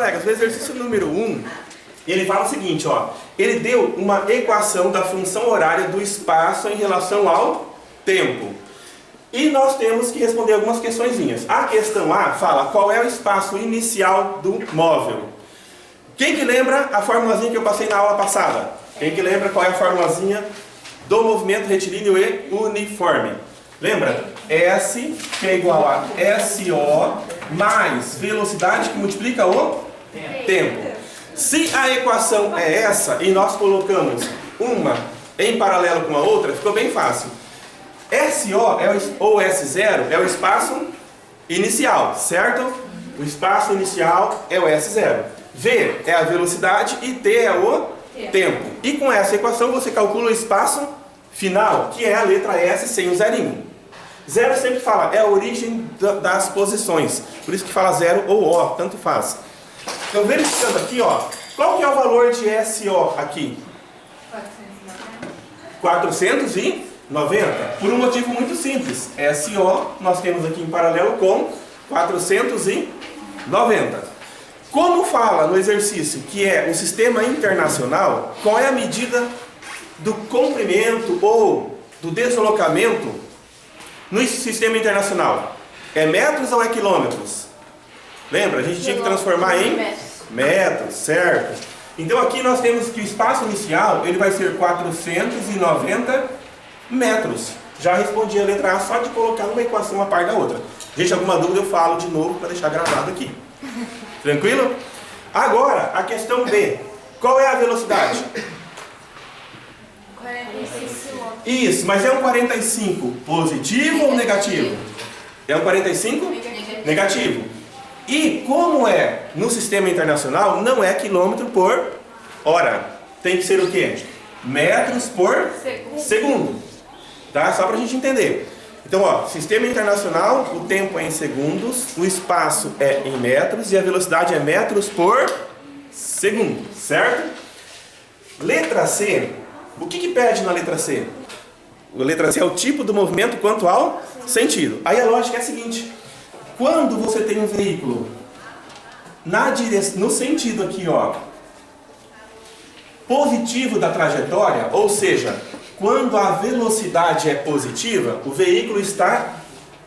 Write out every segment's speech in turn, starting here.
colegas, o exercício número 1, ele fala o seguinte, ó. Ele deu uma equação da função horária do espaço em relação ao tempo. E nós temos que responder algumas questõezinhas. A questão A fala qual é o espaço inicial do móvel. Quem que lembra a formulazinha que eu passei na aula passada? Quem que lembra qual é a formulazinha do movimento retilíneo e uniforme? Lembra? S, que é igual a SO, mais velocidade que multiplica o tempo. Se a equação é essa e nós colocamos uma em paralelo com a outra, ficou bem fácil. SO ou S0 é o espaço inicial, certo? O espaço inicial é o S0. V é a velocidade e T é o tempo. E com essa equação você calcula o espaço final, que é a letra S sem o zerinho. Zero sempre fala, é a origem das posições. Por isso que fala zero ou O, tanto faz. Então verificando aqui, ó, qual que é o valor de SO aqui? 490. Por um motivo muito simples. SO nós temos aqui em paralelo com 490. Como fala no exercício que é o sistema internacional, qual é a medida do comprimento ou do deslocamento no sistema internacional? É metros ou é quilômetros? Lembra? A gente tinha que transformar em metros, certo? Então aqui nós temos que o espaço inicial ele vai ser 490 metros. Já respondi a letra A só de colocar uma equação a par da outra. Gente, alguma dúvida eu falo de novo para deixar gravado aqui. Tranquilo? Agora, a questão B. Qual é a velocidade? 45. Isso, mas é um 45 positivo ou negativo? É um 45? Negativo. E como é no sistema internacional, não é quilômetro por hora. Tem que ser o quê? Metros por segundo. Tá? Só para a gente entender. Então, ó, sistema internacional, o tempo é em segundos, o espaço é em metros e a velocidade é metros por segundo, certo? Letra C. O que pede na letra C? A letra C é o tipo do movimento quanto ao sentido. Aí a lógica é a seguinte. Quando você tem um veículo no sentido aqui, ó, positivo da trajetória, ou seja, quando a velocidade é positiva, o veículo está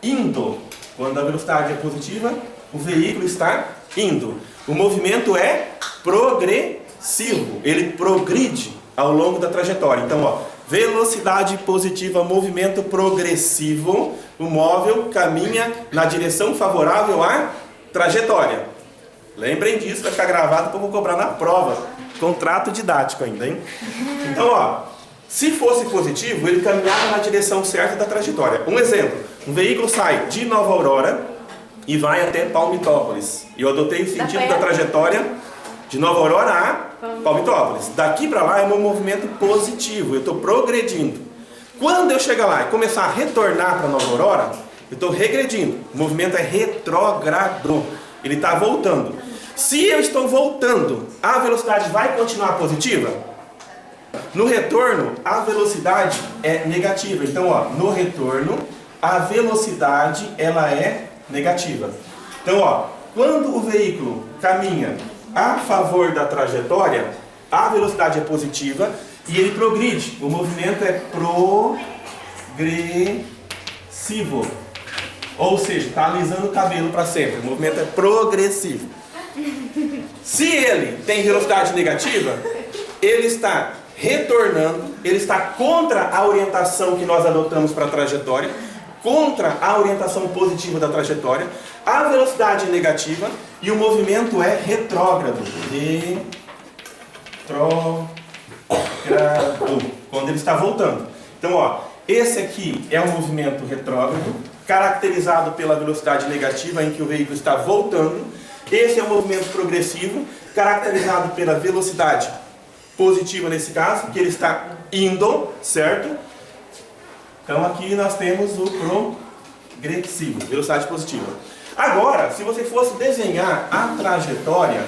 indo. Quando a velocidade é positiva, o veículo está indo. O movimento é progressivo, ele progride ao longo da trajetória. Então, ó, velocidade positiva, movimento progressivo, o móvel caminha na direção favorável à trajetória. Lembrem disso, vai ficar gravado que eu vou cobrar na prova. Contrato didático ainda, hein? Então, ó, se fosse positivo, ele caminhava na direção certa da trajetória. Um exemplo, um veículo sai de Nova Aurora e vai até Palmitópolis. Eu adotei o sentido da trajetória de Nova Aurora a Palmitópolis. Daqui para lá é um movimento positivo, eu estou progredindo. Quando eu chegar lá e começar a retornar para Nova Aurora, eu estou regredindo. O movimento é retrógrado, ele está voltando. Se eu estou voltando, a velocidade vai continuar positiva? No retorno, a velocidade é negativa. Então, ó, no retorno, a velocidade ela é negativa. Então, ó, quando o veículo caminha a favor da trajetória, a velocidade é positiva e ele progride. O movimento é progressivo. Ou seja, está alisando o cabelo para sempre. O movimento é progressivo. Se ele tem velocidade negativa, ele está retornando, ele está contra a orientação que nós adotamos para a trajetória, contra a orientação positiva da trajetória, a velocidade é negativa e o movimento é retrógrado. Retrógrado. Quando ele está voltando. Então, ó, esse aqui é um movimento retrógrado, caracterizado pela velocidade negativa em que o veículo está voltando. Esse é um movimento progressivo, caracterizado pela velocidade positiva nesse caso, que ele está indo, certo? Então aqui nós temos o progressivo, velocidade positiva. Agora, se você fosse desenhar a trajetória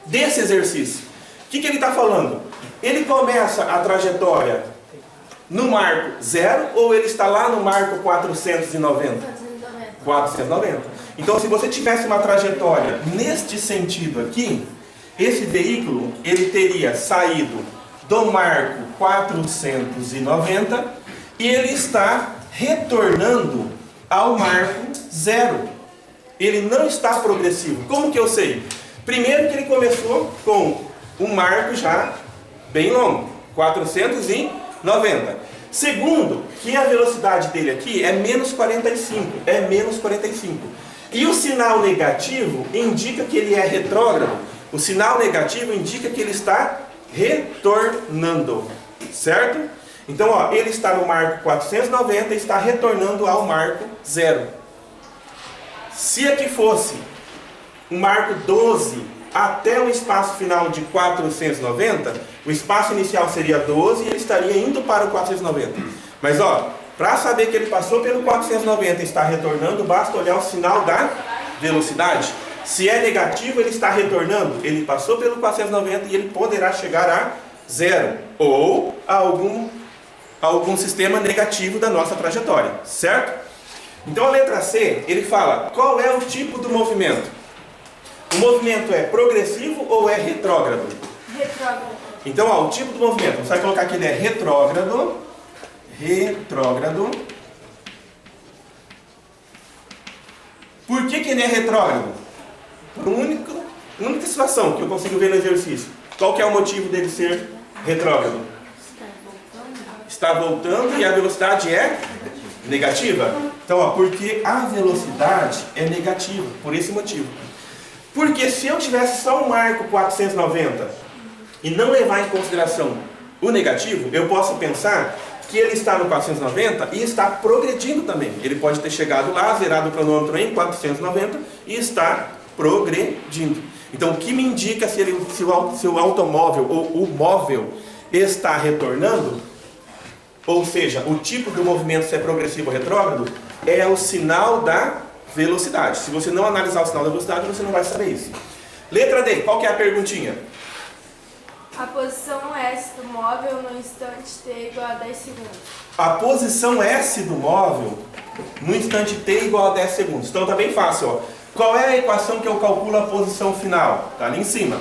desse exercício, o que ele está falando? Ele começa a trajetória no marco 0 ou ele está lá no marco 490? 490. Então, se você tivesse uma trajetória neste sentido aqui, esse veículo ele teria saído do marco 490 e ele está retornando ao marco 0. Ele não está progressivo. Como que eu sei? Primeiro que ele começou com um marco já bem longo, 490. Segundo, que a velocidade dele aqui é menos 45. É menos 45. E o sinal negativo indica que ele é retrógrado. O sinal negativo indica que ele está retornando. Certo? Então, ó, ele está no marco 490 e está retornando ao marco 0. Se aqui fosse um marco 12 até o espaço final de 490, o espaço inicial seria 12 e ele estaria indo para o 490. Mas, ó, para saber que ele passou pelo 490 e está retornando, basta olhar o sinal da velocidade. Se é negativo, ele está retornando. Ele passou pelo 490 e ele poderá chegar a 0 ou a algum sistema negativo da nossa trajetória, certo? Então a letra C, ele fala qual é o tipo do movimento. O movimento é progressivo ou é retrógrado? Retrógrado. Então, ó, o tipo do movimento, você vai colocar que ele é retrógrado. Retrógrado. Por que ele é retrógrado? Por única situação que eu consigo ver no exercício. Qual que é o motivo dele ser retrógrado? Está voltando e a velocidade é negativa. Então, ó, porque a velocidade é negativa, por esse motivo. Porque se eu tivesse só um marco 490 e não levar em consideração o negativo, eu posso pensar que ele está no 490 e está progredindo também. Ele pode ter chegado lá, zerado o cronômetro em 490 e está progredindo. Então, o que me indica se o automóvel ou o móvel está retornando, ou seja, o tipo do movimento, se é progressivo ou retrógrado, é o sinal da velocidade. Se você não analisar o sinal da velocidade, você não vai saber isso. Letra D, qual que é a perguntinha? A posição S do móvel no instante t igual a 10 segundos. A posição S do móvel no instante t igual a 10 segundos. Então tá bem fácil, ó. Qual é a equação que eu calculo a posição final? Tá ali em cima.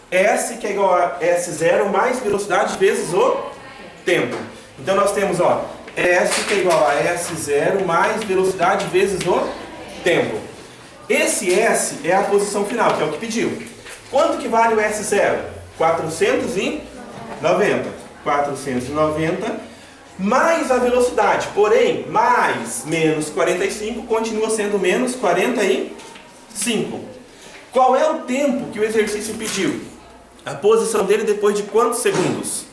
S que é igual a S0 mais velocidade vezes o tempo. Então nós temos, ó, S que é igual a S0 mais velocidade vezes o tempo. Esse S é a posição final, que é o que pediu. Quanto que vale o S0? 490. 490 mais a velocidade. Porém, mais menos 45 continua sendo menos 45. Qual é o tempo que o exercício pediu? A posição dele depois de quantos segundos?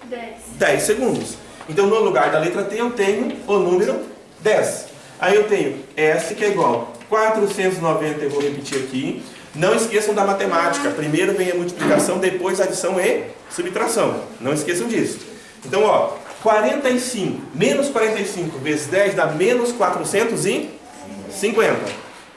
10. 10 segundos. Então, no lugar da letra T, eu tenho o número 10. Aí eu tenho S que é igual a 490, eu vou repetir aqui. Não esqueçam da matemática. Primeiro vem a multiplicação, depois a adição e subtração. Não esqueçam disso. Então, ó, 45 menos 45 vezes 10 dá menos 450.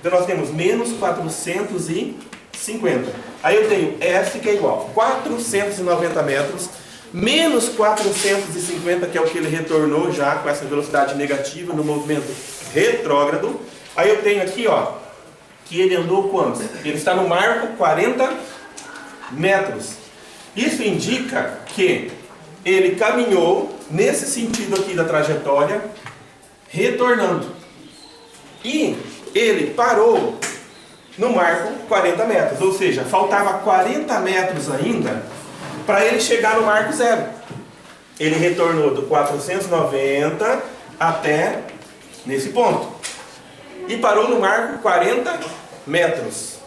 Então, nós temos menos 450. Aí eu tenho S que é igual a 490 metros menos 450, que é o que ele retornou já com essa velocidade negativa no movimento retrógrado. Aí eu tenho aqui, ó, que ele andou quanto? Ele está no marco 40 metros. Isso indica que ele caminhou nesse sentido aqui da trajetória, retornando. E ele parou no marco 40 metros, ou seja, faltava 40 metros ainda para ele chegar no marco 0. Ele retornou do 490 até nesse ponto. E parou no marco 40 metros.